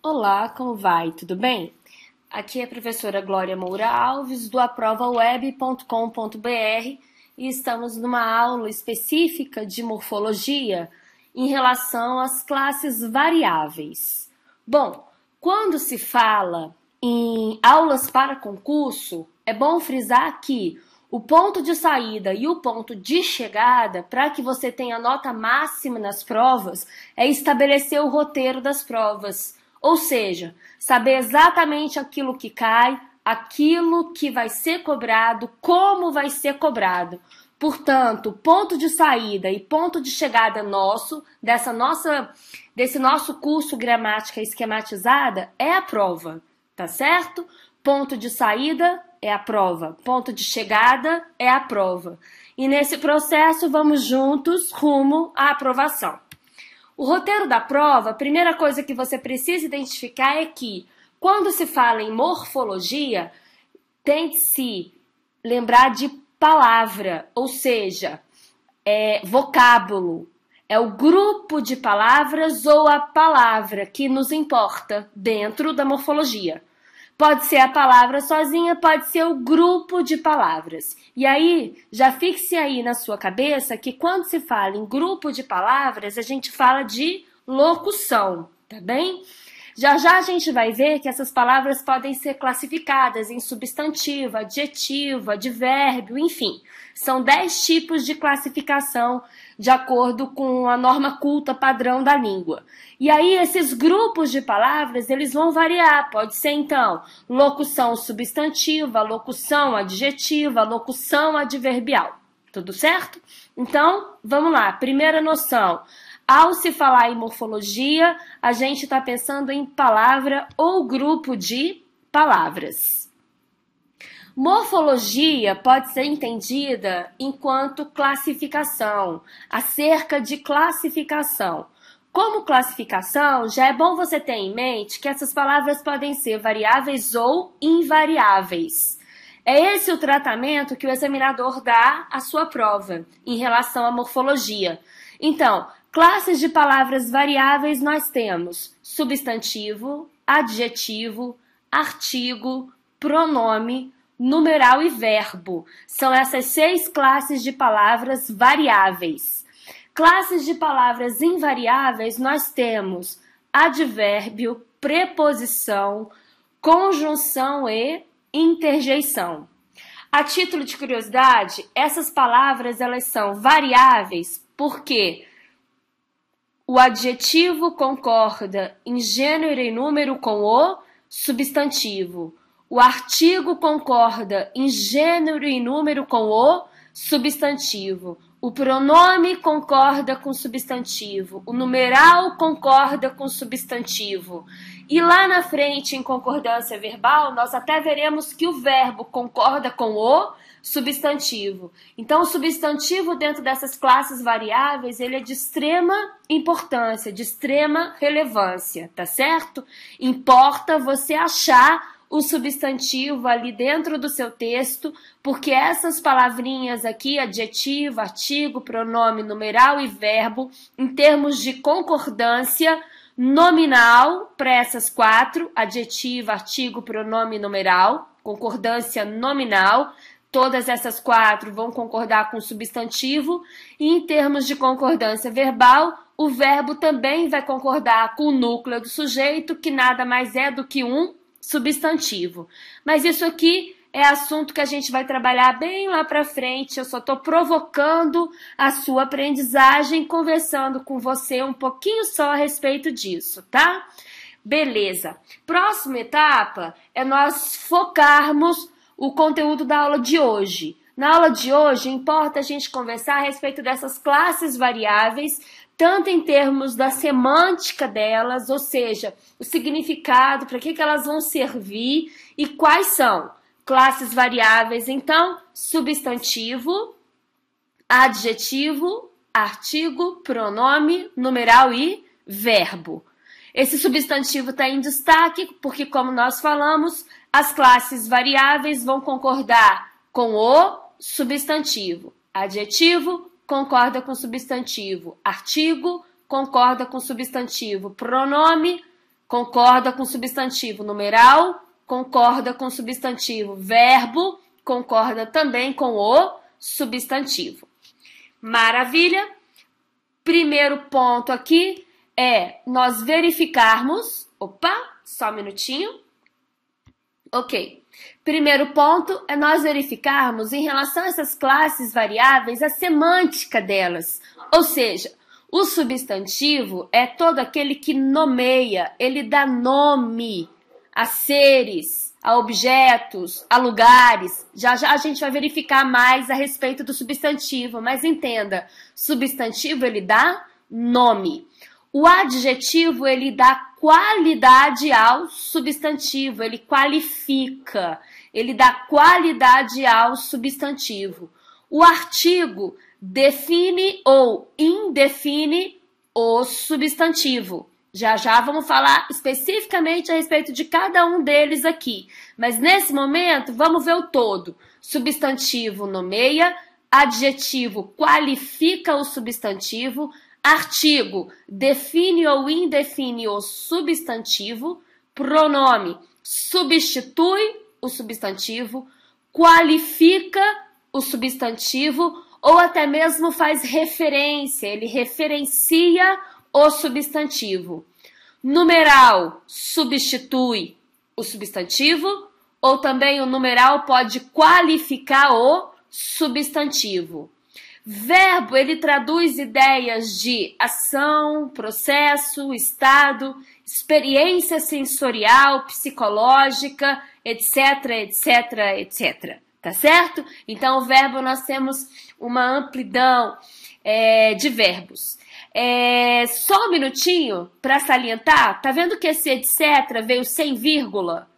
Olá, como vai? Tudo bem? Aqui é a professora Glória Moura Alves, do aprovaweb.com.br, e estamos numa aula específica de morfologia em relação às classes variáveis. Bom, quando se fala em aulas para concurso, é bom frisar que o ponto de saída e o ponto de chegada, para que você tenha nota máxima nas provas, é estabelecer o roteiro das provas. Ou seja, saber exatamente aquilo que cai, aquilo que vai ser cobrado, como vai ser cobrado. Portanto, ponto de saída e ponto de chegada desse nosso curso Gramática Esquematizada é a prova, tá certo? Ponto de saída é a prova, ponto de chegada é a prova. E nesse processo vamos juntos rumo à aprovação. O roteiro da prova, a primeira coisa que você precisa identificar é que, quando se fala em morfologia, tem que se lembrar de palavra, ou seja, vocábulo. É o grupo de palavras ou a palavra que nos importa dentro da morfologia. Pode ser a palavra sozinha, pode ser o grupo de palavras. E aí, já fixe aí na sua cabeça que quando se fala em grupo de palavras, a gente fala de locução, tá bem? Já já a gente vai ver que essas palavras podem ser classificadas em substantivo, adjetivo, advérbio, enfim. São 10 tipos de classificação de acordo com a norma culta padrão da língua. E aí esses grupos de palavras, eles vão variar. Pode ser então locução substantiva, locução adjetiva, locução adverbial. Tudo certo? Então, vamos lá. Primeira noção. Ao se falar em morfologia, a gente está pensando em palavra ou grupo de palavras. Morfologia pode ser entendida enquanto classificação, acerca de classificação. Como classificação, já é bom você ter em mente que essas palavras podem ser variáveis ou invariáveis. É esse o tratamento que o examinador dá à sua prova em relação à morfologia. Então, classes de palavras variáveis nós temos substantivo, adjetivo, artigo, pronome, numeral e verbo. São essas 6 classes de palavras variáveis. Classes de palavras invariáveis nós temos advérbio, preposição, conjunção e interjeição. A título de curiosidade, essas palavras elas são variáveis porque o adjetivo concorda em gênero e número com o substantivo. O artigo concorda em gênero e número com o substantivo. O pronome concorda com o substantivo. O numeral concorda com o substantivo. E lá na frente, em concordância verbal, nós até veremos que o verbo concorda com o substantivo. Então, o substantivo dentro dessas classes variáveis, ele é de extrema importância, de extrema relevância, tá certo? Importa você achar o substantivo ali dentro do seu texto, porque essas palavrinhas aqui, adjetivo, artigo, pronome, numeral e verbo, em termos de concordância nominal para essas 4, adjetivo, artigo, pronome e numeral, concordância nominal, todas essas 4 vão concordar com o substantivo, e em termos de concordância verbal, o verbo também vai concordar com o núcleo do sujeito, que nada mais é do que um substantivo. Mas isso aqui é assunto que a gente vai trabalhar bem lá para frente. Eu só estou provocando a sua aprendizagem, conversando com você um pouquinho só a respeito disso, tá? Beleza. Próxima etapa é nós focarmos o conteúdo da aula de hoje. Na aula de hoje, importa a gente conversar a respeito dessas classes variáveis, tanto em termos da semântica delas, ou seja, o significado, para que elas vão servir e quais são. Classes variáveis, então, substantivo, adjetivo, artigo, pronome, numeral e verbo. Esse substantivo está em destaque porque, como nós falamos, as classes variáveis vão concordar com o substantivo. Adjetivo concorda com substantivo. Artigo concorda com substantivo. Pronome concorda com o substantivo numeral, concorda com o substantivo verbo, concorda também com o substantivo. Maravilha! Primeiro ponto aqui é nós verificarmos... Opa, só um minutinho. Ok. Primeiro ponto é nós verificarmos em relação a essas classes variáveis a semântica delas. Ou seja, o substantivo é todo aquele que nomeia, ele dá nome a seres, a objetos, a lugares. Já já a gente vai verificar mais a respeito do substantivo, mas entenda, substantivo ele dá nome. O adjetivo ele dá qualidade ao substantivo, ele qualifica, ele dá qualidade ao substantivo. O artigo define ou indefine o substantivo. Já já vamos falar especificamente a respeito de cada um deles aqui. Mas nesse momento, vamos ver o todo. Substantivo nomeia, adjetivo qualifica o substantivo, artigo define ou indefine o substantivo, pronome substitui o substantivo, qualifica o substantivo ou até mesmo faz referência, ele referencia o substantivo. Numeral substitui o substantivo, ou também o numeral pode qualificar o substantivo. Verbo, ele traduz ideias de ação, processo, estado, experiência sensorial, psicológica, etc, etc, etc. Tá certo? Então, o verbo, nós temos uma amplidão de verbos. Só um minutinho para salientar, tá vendo que esse etc veio sem vírgula?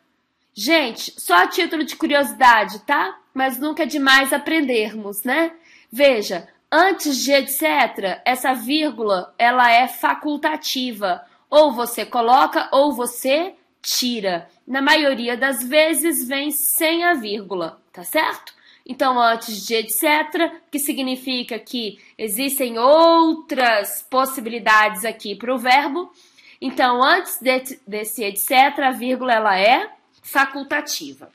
Gente, só a título de curiosidade, tá? Mas nunca é demais aprendermos, né? Veja, antes de etc, essa vírgula, ela é facultativa. Ou você coloca ou você tira. Na maioria das vezes vem sem a vírgula, tá certo? Então, antes de etc, que significa que existem outras possibilidades aqui para o verbo. Então, antes desse etc, a vírgula ela é facultativa.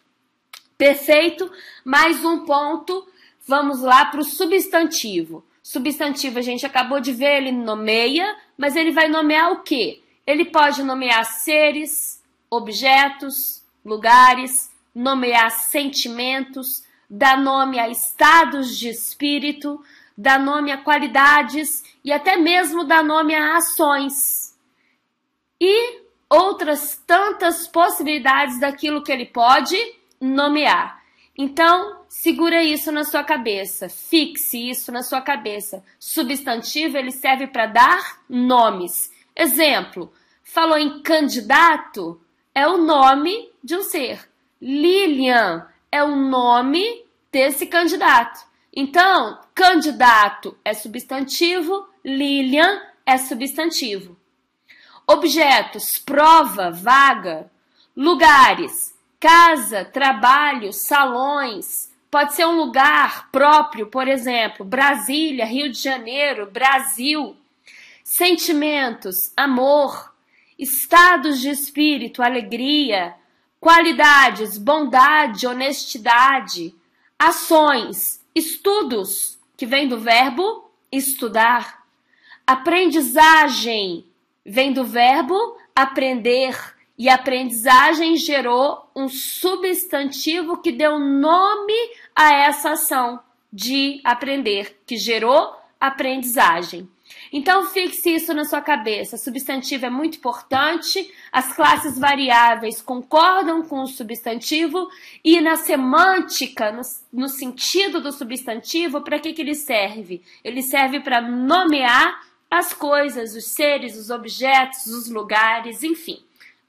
Perfeito? Mais um ponto. Vamos lá para o substantivo. Substantivo, a gente acabou de ver, ele nomeia, mas ele vai nomear o quê? Ele pode nomear seres, objetos, lugares, nomear sentimentos, dá nome a estados de espírito, dá nome a qualidades e até mesmo dá nome a ações. E outras tantas possibilidades daquilo que ele pode nomear. Então, segura isso na sua cabeça, fixe isso na sua cabeça. Substantivo, ele serve para dar nomes. Exemplo, falou em candidato, é o nome de um ser. Lilian é o nome desse candidato. Então, candidato é substantivo, Lilian é substantivo. Objetos, prova, vaga. Lugares, casa, trabalho, salões. Pode ser um lugar próprio, por exemplo, Brasília, Rio de Janeiro, Brasil. Sentimentos, amor. Estados de espírito, alegria. Qualidades, bondade, honestidade. Ações, estudos, que vem do verbo estudar. Aprendizagem, vem do verbo aprender. E aprendizagem gerou um substantivo que deu nome a essa ação de aprender, que gerou aprendizagem. Então, fixe isso na sua cabeça. Substantivo é muito importante, as classes variáveis concordam com o substantivo e na semântica, no sentido do substantivo, para que ele serve? Ele serve para nomear as coisas, os seres, os objetos, os lugares, enfim.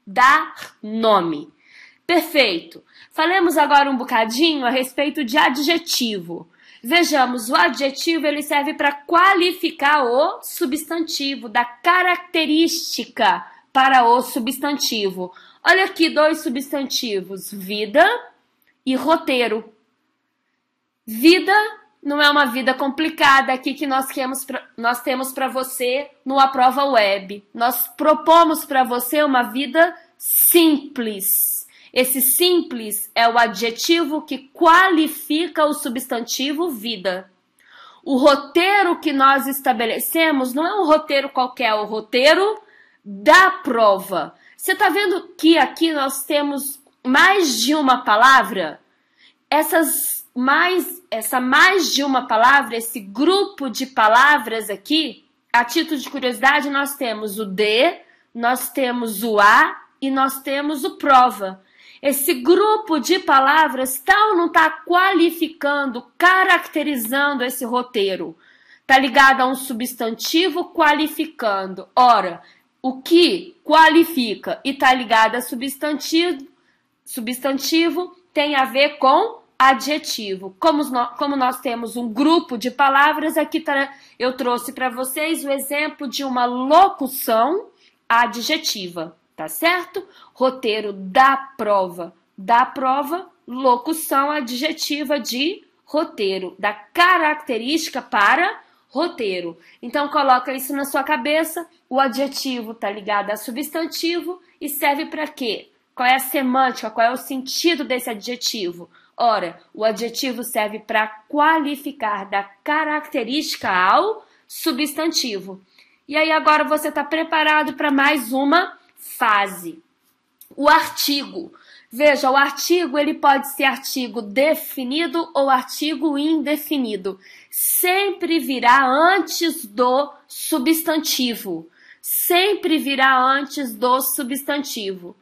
Dar nome. Perfeito. Falemos agora um bocadinho a respeito de adjetivo. Vejamos, o adjetivo ele serve para qualificar o substantivo, dar característica para o substantivo. Olha aqui dois substantivos, vida e roteiro. Vida não é uma vida complicada aqui que nós temos para você no Aprova Web. Nós propomos para você uma vida simples. Esse simples é o adjetivo que qualifica o substantivo vida. O roteiro que nós estabelecemos não é um roteiro qualquer, é o roteiro da prova. Você está vendo que aqui nós temos mais de uma palavra? Essa mais de uma palavra, esse grupo de palavras aqui, a título de curiosidade, nós temos o de, nós temos o a e nós temos o prova. Esse grupo de palavras está ou não está qualificando, caracterizando esse roteiro? Está ligado a um substantivo qualificando. Ora, o que qualifica e está ligado a substantivo tem a ver com adjetivo. Como nós temos um grupo de palavras, aqui eu trouxe para vocês o exemplo de uma locução adjetiva, tá certo? Roteiro da prova, locução adjetiva de roteiro, da característica para roteiro. Então, coloca isso na sua cabeça. O adjetivo está ligado a substantivo e serve para quê? Qual é a semântica? Qual é o sentido desse adjetivo? Ora, o adjetivo serve para qualificar da característica ao substantivo. E aí, agora você está preparado para mais uma fase. O artigo. Veja, o artigo ele pode ser artigo definido ou artigo indefinido. Sempre virá antes do substantivo. Sempre virá antes do substantivo.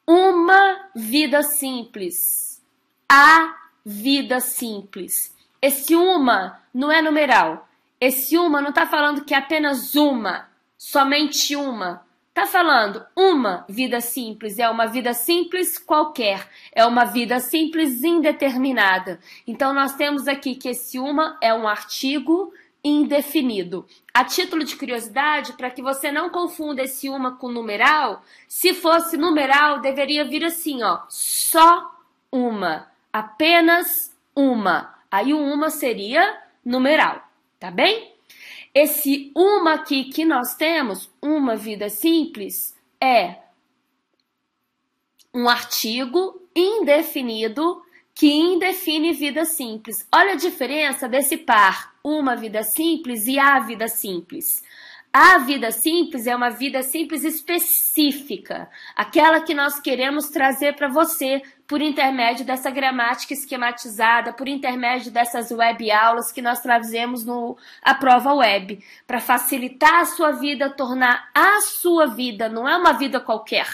Uma vida simples. A vida simples. Esse uma não é numeral. Esse uma não está falando que é apenas uma, somente uma. Está falando uma vida simples, é uma vida simples qualquer, é uma vida simples indeterminada. Então, nós temos aqui que esse uma é um artigo indefinido. A título de curiosidade, para que você não confunda esse uma com numeral, se fosse numeral, deveria vir assim, ó, só uma, apenas uma. Aí o uma seria numeral, tá bem? Esse uma aqui que nós temos, uma vida simples, é um artigo indefinido que indefine vida simples. Olha a diferença desse par, uma vida simples e a vida simples. A vida simples é uma vida simples específica, aquela que nós queremos trazer para você por intermédio dessa gramática esquematizada, por intermédio dessas web aulas que nós trazemos no Aprova Web, para facilitar a sua vida, tornar a sua vida, não é uma vida qualquer,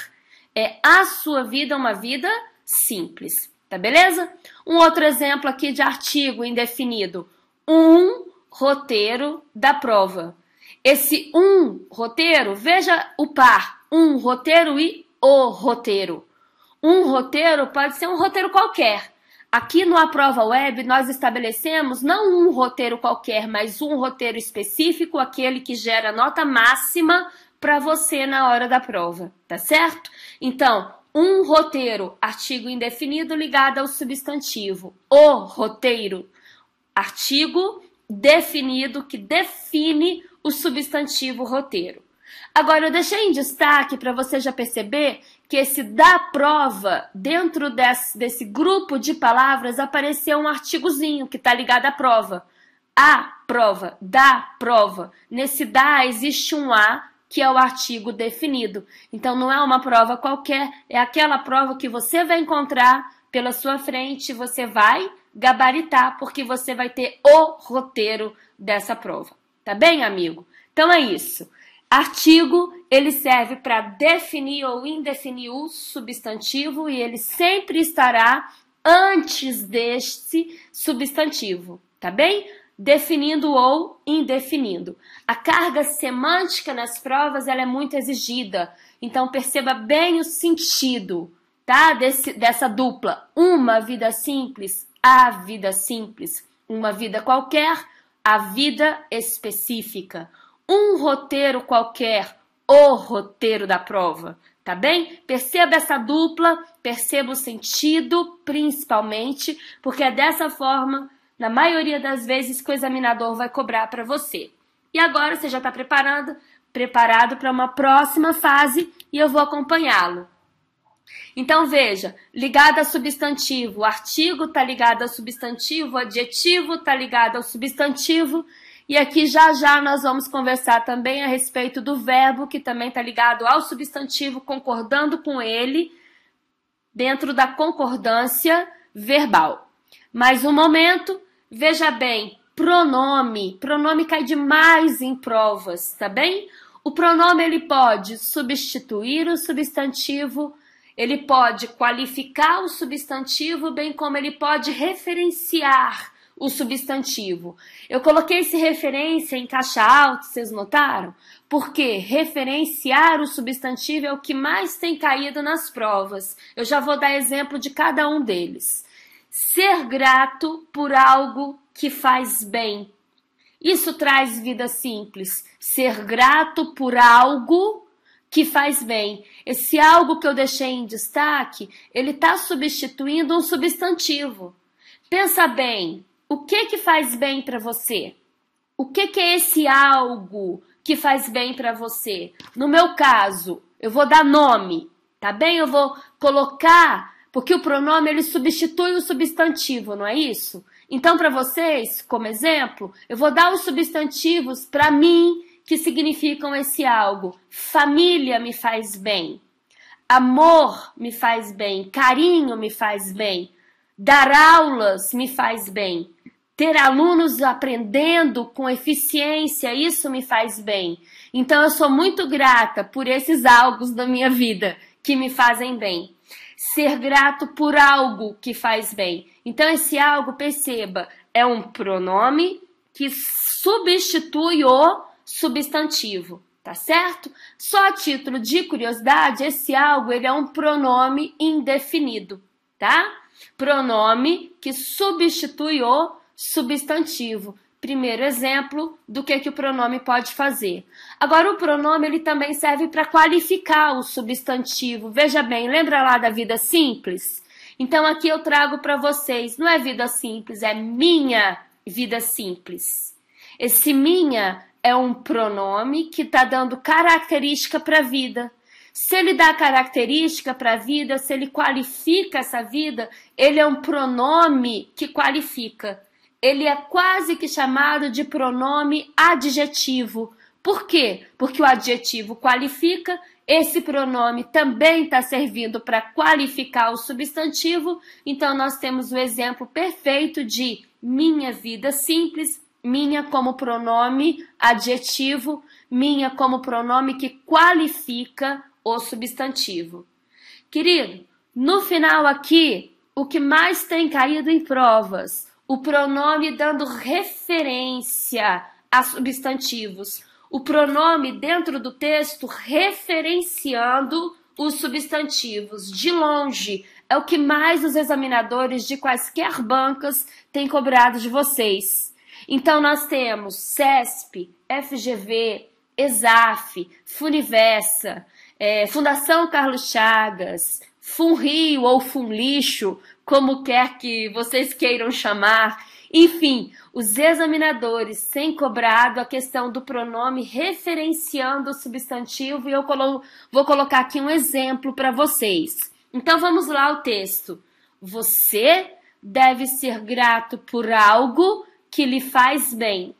é a sua vida uma vida simples, tá beleza? Um outro exemplo aqui de artigo indefinido, um roteiro da prova. Esse um roteiro, veja o par, um roteiro e o roteiro. Um roteiro pode ser um roteiro qualquer. Aqui no Aprova Web nós estabelecemos não um roteiro qualquer, mas um roteiro específico, aquele que gera nota máxima para você na hora da prova, tá certo? Então, um roteiro, artigo indefinido ligado ao substantivo. O roteiro, artigo definido que define o substantivo roteiro. Agora, eu deixei em destaque para você já perceber que esse da prova, dentro desse grupo de palavras, apareceu um artigozinho que está ligado à prova. A prova, da prova. Nesse da existe um a, que é o artigo definido. Então, não é uma prova qualquer, é aquela prova que você vai encontrar pela sua frente, você vai gabaritar, porque você vai ter o roteiro dessa prova. Tá bem, amigo? Então é isso. Artigo, ele serve para definir ou indefinir o substantivo e ele sempre estará antes deste substantivo, tá bem? Definindo ou indefinindo. A carga semântica nas provas ela é muito exigida, então perceba bem o sentido, tá? Dessa dupla. Uma vida simples, a vida simples. Uma vida qualquer, a vida específica. Um roteiro qualquer, o roteiro da prova, tá bem? Perceba essa dupla, perceba o sentido, principalmente, porque é dessa forma na maioria das vezes que o examinador vai cobrar para você. E agora você já está preparado para uma próxima fase e eu vou acompanhá-lo. Então veja, ligado a substantivo, o artigo está ligado ao substantivo, o adjetivo está ligado ao substantivo, e aqui já nós vamos conversar também a respeito do verbo, que também está ligado ao substantivo, concordando com ele, dentro da concordância verbal. Mais um momento, veja bem, pronome cai demais em provas, tá bem? O pronome ele pode substituir o substantivo, ele pode qualificar o substantivo, bem como ele pode referenciar o substantivo. Eu coloquei esse referência em caixa alta, vocês notaram? Porque referenciar o substantivo é o que mais tem caído nas provas. Eu já vou dar exemplo de cada um deles. Ser grato por algo que faz bem. Isso traz vida simples. Ser grato por algo que faz bem. Esse algo que eu deixei em destaque, ele está substituindo um substantivo. Pensa bem, o que faz bem para você? O que é esse algo que faz bem para você? No meu caso, eu vou dar nome, tá bem? Eu vou colocar, porque o pronome ele substitui o substantivo, não é isso? Então, para vocês, como exemplo, eu vou dar os substantivos para mim, que significam esse algo. Família me faz bem. Amor me faz bem. Carinho me faz bem. Dar aulas me faz bem. Ter alunos aprendendo com eficiência, isso me faz bem. Então, eu sou muito grata por esses algos da minha vida que me fazem bem. Ser grato por algo que faz bem. Então, esse algo, perceba, é um pronome que substitui o substantivo, tá certo? Só a título de curiosidade, esse algo ele é um pronome indefinido, tá? Pronome que substitui o substantivo. Primeiro exemplo do que o pronome pode fazer. Agora, o pronome ele também serve para qualificar o substantivo. Veja bem, lembra lá da vida simples? Então, aqui eu trago para vocês, não é vida simples, é minha vida simples. Esse minha é um pronome que está dando característica para a vida. Se ele dá característica para a vida, se ele qualifica essa vida, ele é um pronome que qualifica. Ele é quase que chamado de pronome adjetivo. Por quê? Porque o adjetivo qualifica, esse pronome também está servindo para qualificar o substantivo. Então, nós temos o exemplo perfeito de minha vida simples, minha como pronome adjetivo, minha como pronome que qualifica o substantivo. Querido, no final aqui, o que mais tem caído em provas, o pronome dando referência a substantivos, o pronome dentro do texto referenciando os substantivos. De longe, é o que mais os examinadores de quaisquer bancas têm cobrado de vocês. Então, nós temos CESP, FGV, ESAF, Funivessa, Fundação Carlos Chagas, Funrio ou Funlixo, como quer que vocês queiram chamar. Enfim, os examinadores têm cobrado a questão do pronome referenciando o substantivo e eu vou colocar aqui um exemplo para vocês. Então, vamos lá ao texto. Você deve ser grato por algo que lhe faz bem.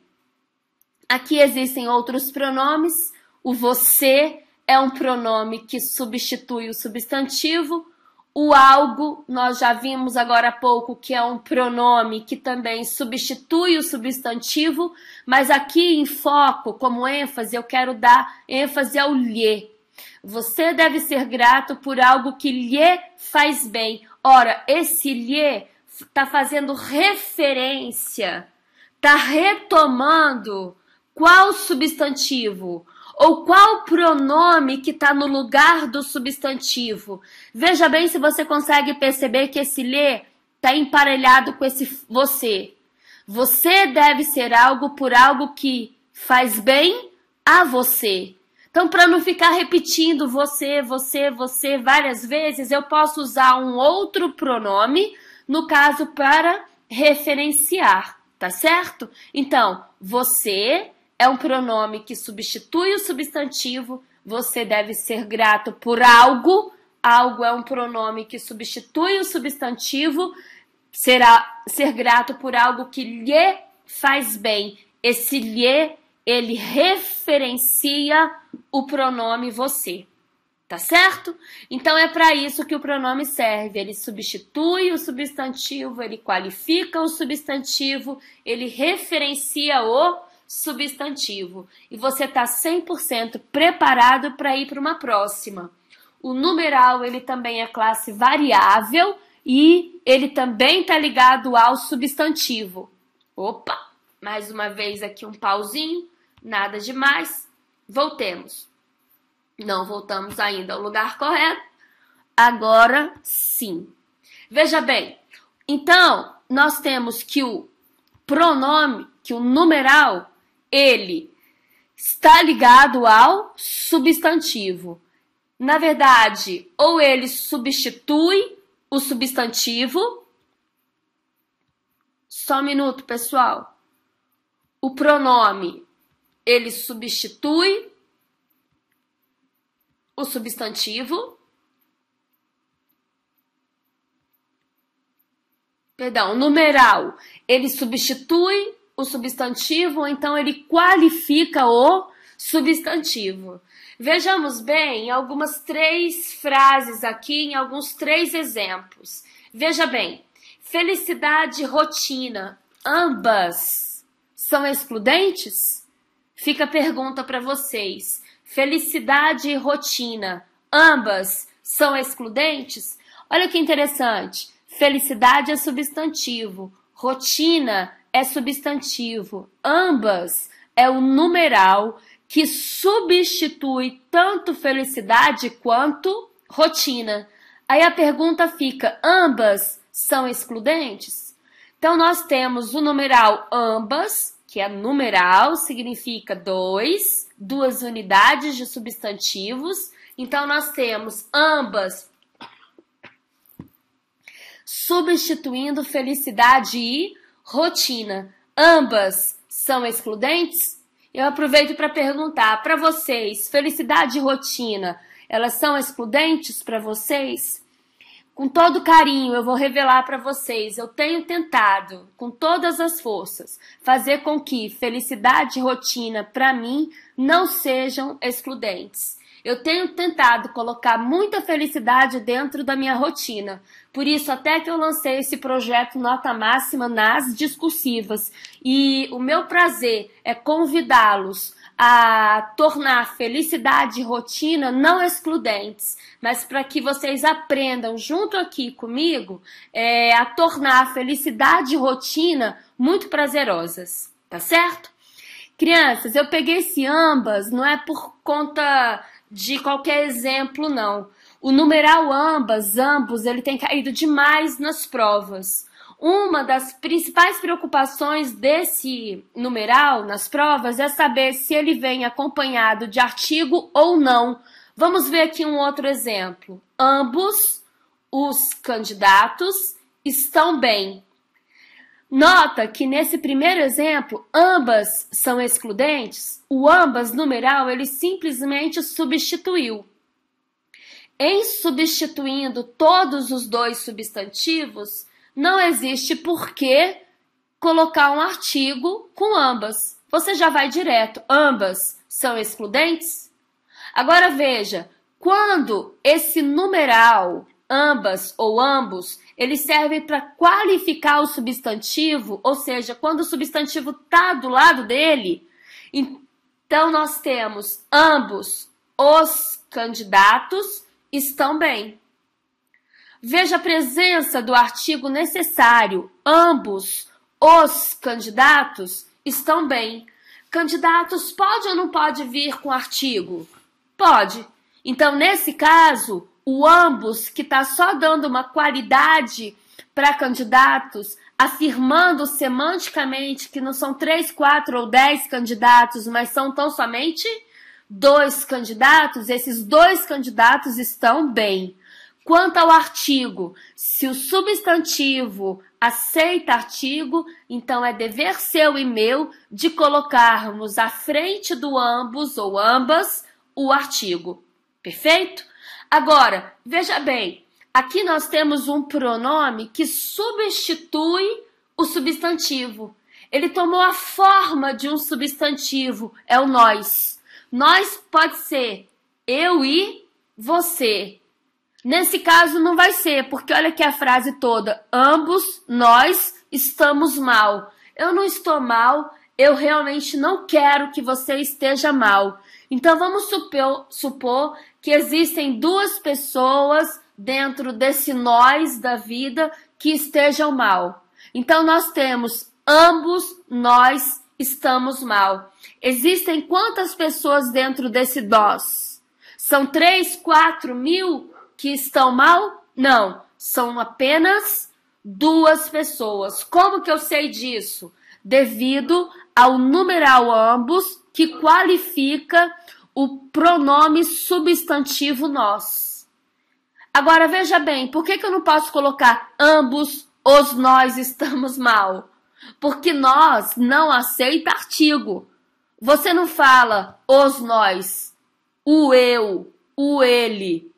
Aqui existem outros pronomes. O você é um pronome que substitui o substantivo. O algo, nós já vimos agora há pouco que é um pronome que também substitui o substantivo, mas aqui em foco, como ênfase, eu quero dar ênfase ao lhe. Você deve ser grato por algo que lhe faz bem. Ora, esse lhe está fazendo referência, está retomando qual substantivo ou qual pronome que está no lugar do substantivo. Veja bem se você consegue perceber que esse lhe está emparelhado com esse você. Você deve ser algo por algo que faz bem a você. Então, para não ficar repetindo você várias vezes, eu posso usar um outro pronome, no caso, para referenciar, tá certo? Então, você é um pronome que substitui o substantivo, você deve ser grato por algo, algo é um pronome que substitui o substantivo, ser grato por algo que lhe faz bem. Esse lhe, ele referencia o pronome você. Tá certo? Então é para isso que o pronome serve. Ele substitui o substantivo, ele qualifica o substantivo, ele referencia o substantivo. E você está 100% preparado para ir para uma próxima. O numeral, ele também é classe variável e ele também está ligado ao substantivo. Opa! Mais uma vez aqui um pauzinho, nada demais. Voltemos. Não voltamos ainda ao lugar correto. Agora sim. Veja bem, então nós temos que o pronome, que o numeral, ele está ligado ao substantivo. Na verdade, ou ele substitui o substantivo. Só um minuto, pessoal. O pronome, ele substitui o substantivo. Perdão, o numeral, ele substitui o substantivo, ou então ele qualifica o substantivo. Vejamos bem algumas 3 frases aqui, em alguns 3 exemplos. Veja bem, felicidade e rotina, ambas são excludentes? Fica a pergunta para vocês. Felicidade e rotina, ambas são excludentes? Olha que interessante. Felicidade é substantivo, rotina é substantivo. Ambas é o numeral que substitui tanto felicidade quanto rotina. Aí a pergunta fica, ambas são excludentes? Então nós temos o numeral ambas, que é numeral, significa duas unidades de substantivos. Então, nós temos ambas substituindo felicidade e rotina. Ambas são excludentes? Eu aproveito para perguntar para vocês, felicidade e rotina, elas são excludentes para vocês? Com todo carinho, eu vou revelar para vocês, eu tenho tentado, com todas as forças, fazer com que felicidade e rotina, para mim, não sejam excludentes. Eu tenho tentado colocar muita felicidade dentro da minha rotina. Por isso, até que eu lancei esse projeto Nota Máxima nas discursivas. E o meu prazer é convidá-los a tornar felicidade e rotina não excludentes, mas para que vocês aprendam junto aqui comigo a tornar felicidade e rotina muito prazerosas, tá certo? Crianças, eu peguei esse ambas, não é por conta de qualquer exemplo, não. O numeral ambos, ele tem caído demais nas provas. Uma das principais preocupações desse numeral nas provas é saber se ele vem acompanhado de artigo ou não. Vamos ver aqui um outro exemplo. Ambos os candidatos estão bem. Nota que nesse primeiro exemplo, ambas são excludentes. O ambas numeral, ele simplesmente substituiu. Em substituindo todos os dois substantivos, não existe por que colocar um artigo com ambas. Você já vai direto. Ambas são excludentes? Agora veja, quando esse numeral, ambas ou ambos, ele serve para qualificar o substantivo, ou seja, quando o substantivo está do lado dele, então nós temos ambos os candidatos estão bem. Veja a presença do artigo necessário. Ambos os candidatos estão bem. Candidatos pode ou não pode vir com artigo? Pode. Então, nesse caso, o ambos, que está só dando uma qualidade para candidatos, afirmando semanticamente que não são 3, 4 ou 10 candidatos, mas são tão somente 2 candidatos, esses 2 candidatos estão bem. Quanto ao artigo, se o substantivo aceita artigo, então é dever seu e meu de colocarmos à frente do ambos ou ambas o artigo. Perfeito? Agora, veja bem, aqui nós temos um pronome que substitui o substantivo. Ele tomou a forma de um substantivo, é o nós. Nós pode ser eu e você. Nesse caso não vai ser, porque olha aqui a frase toda. Ambos nós estamos mal. Eu não estou eu realmente não quero que você esteja mal. Então vamos supor que existem duas pessoas dentro desse nós da vida que estejam mal. Então nós temos ambos nós estamos mal. Existem quantas pessoas dentro desse nós? São 3, 4 mil que estão mal? Não, são apenas 2 pessoas. Como que eu sei disso? Devido ao numeral ambos, que qualifica o pronome substantivo nós. Agora, veja bem, por que eu não posso colocar ambos os nós estamos mal? Porque nós não aceita artigo. Você não fala os nós, o eu, o ele,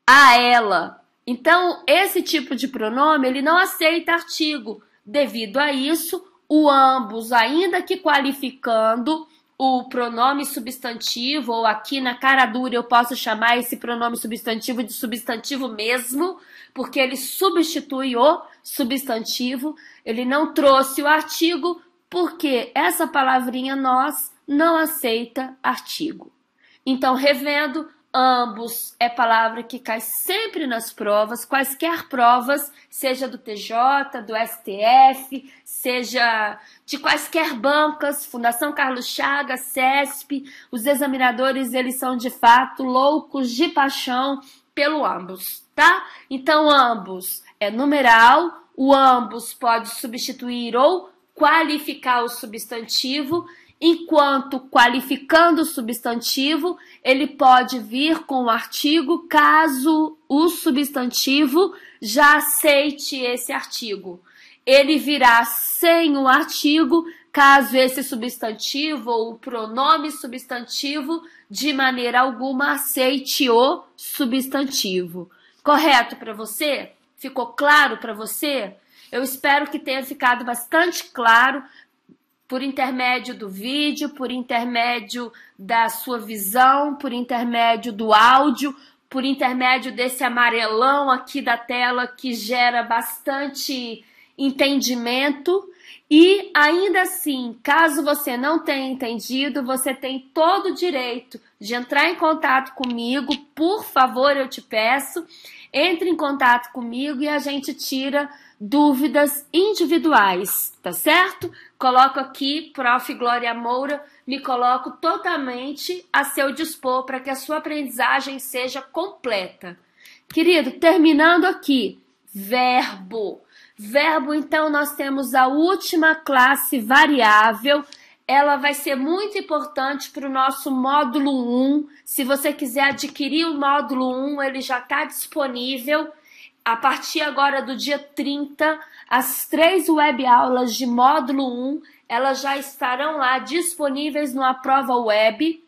a ela. Então, esse tipo de pronome, ele não aceita artigo. Devido a isso, o ambos, ainda que qualificando o pronome substantivo, ou aqui na cara dura eu posso chamar esse pronome substantivo de substantivo mesmo, porque ele substitui o substantivo, ele não trouxe o artigo, porque essa palavrinha nós não aceita artigo. Então, revendo, ambos é palavra que cai sempre nas provas, quaisquer provas, seja do TJ, do STF, seja de quaisquer bancas, Fundação Carlos Chagas, CESP, os examinadores, eles são de fato loucos de paixão pelo ambos, tá? Então, ambos é numeral, o ambos pode substituir ou qualificar o substantivo, enquanto qualificando o substantivo, ele pode vir com o artigo caso o substantivo já aceite esse artigo. Ele virá sem o artigo caso esse substantivo ou o pronome substantivo de maneira alguma aceite o substantivo. Correto para você? Ficou claro para você? Eu espero que tenha ficado bastante claro por intermédio do vídeo, por intermédio da sua visão, por intermédio do áudio, por intermédio desse amarelão aqui da tela que gera bastante entendimento. E ainda assim, caso você não tenha entendido, você tem todo o direito de entrar em contato comigo. Por favor, eu te peço, entre em contato comigo e a gente tira dúvidas individuais, tá certo? Coloco aqui, Prof. Glória Moura, me coloco totalmente a seu dispor para que a sua aprendizagem seja completa. Querido, terminando aqui, verbo. Verbo, então, nós temos a última classe variável. Ela vai ser muito importante para o nosso módulo 1. Se você quiser adquirir o módulo 1, ele já está disponível. A partir agora do dia 30, as 3 webaulas de módulo 1, elas já estarão lá disponíveis numa prova web.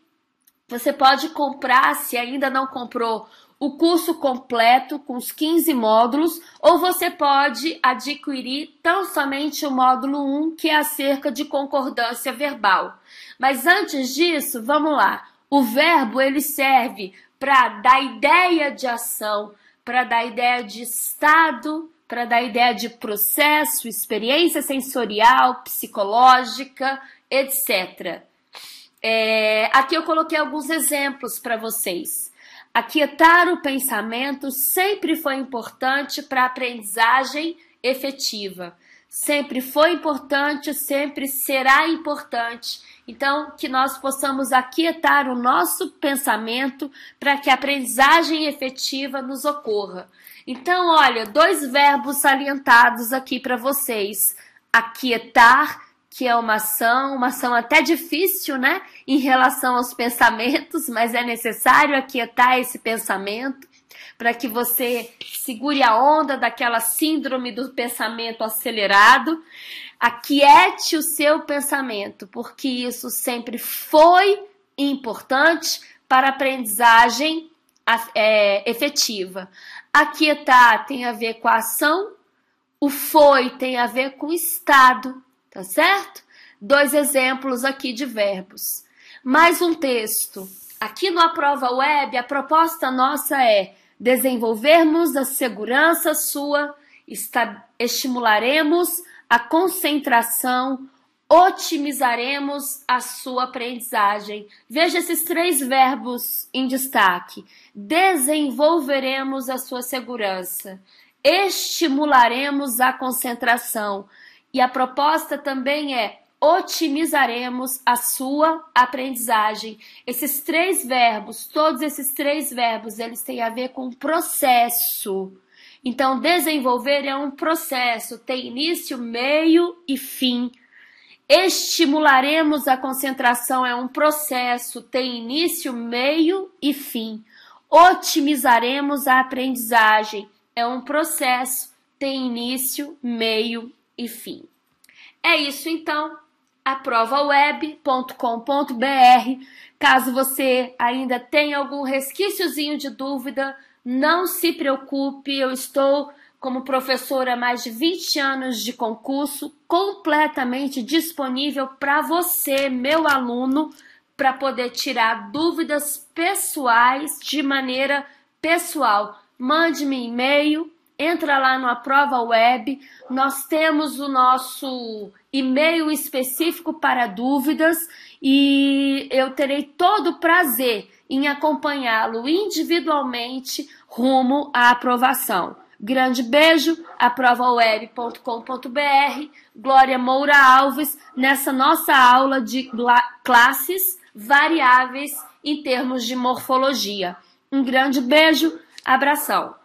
Você pode comprar, se ainda não comprou, o curso completo com os 15 módulos, ou você pode adquirir tão somente o módulo 1, que é acerca de concordância verbal. Mas antes disso, vamos lá. O verbo, ele serve para dar ideia de ação, para dar ideia de estado, para dar ideia de processo, experiência sensorial, psicológica, etc. Aqui eu coloquei alguns exemplos para vocês. Aquietar o pensamento sempre foi importante para a aprendizagem efetiva. Sempre foi importante, sempre será importante. Então, que nós possamos aquietar o nosso pensamento para que a aprendizagem efetiva nos ocorra. Então, olha, 2 verbos salientados aqui para vocês. Aquietar, que é uma ação até difícil, né? Em relação aos pensamentos, mas é necessário aquietar esse pensamento. para que você segure a onda daquela síndrome do pensamento acelerado. Aquiete o seu pensamento, porque isso sempre foi importante para a aprendizagem efetiva. Aquietar tem a ver com a ação, o foi tem a ver com o estado, tá certo? 2 exemplos aqui de verbos. Mais um texto. Aqui no Aprova Web, a proposta nossa é desenvolvermos a segurança sua, estimularemos a concentração, otimizaremos a sua aprendizagem. Veja esses 3 verbos em destaque. Desenvolveremos a sua segurança, estimularemos a concentração. E a proposta também é otimizaremos a sua aprendizagem. Esses 3 verbos, todos esses 3 verbos, eles têm a ver com processo. Então, desenvolver é um processo, tem início, meio e fim. Estimularemos a concentração é um processo, tem início, meio e fim. Otimizaremos a aprendizagem é um processo, tem início, meio e fim. É isso então, aprovaweb.com.br. Caso você ainda tenha algum resquíciozinho de dúvida, não se preocupe, eu estou como professora há mais de 20 anos de concurso, completamente disponível para você, meu aluno, para poder tirar dúvidas pessoais de maneira pessoal. Mande-me e-mail, entra lá no Aprova Web, nós temos o nosso e-mail específico para dúvidas e eu terei todo o prazer em acompanhá-lo individualmente rumo à aprovação. Grande beijo, aprovaweb.com.br, Glória Moura Alves, nessa nossa aula de classes variáveis em termos de morfologia. Um grande beijo, abração.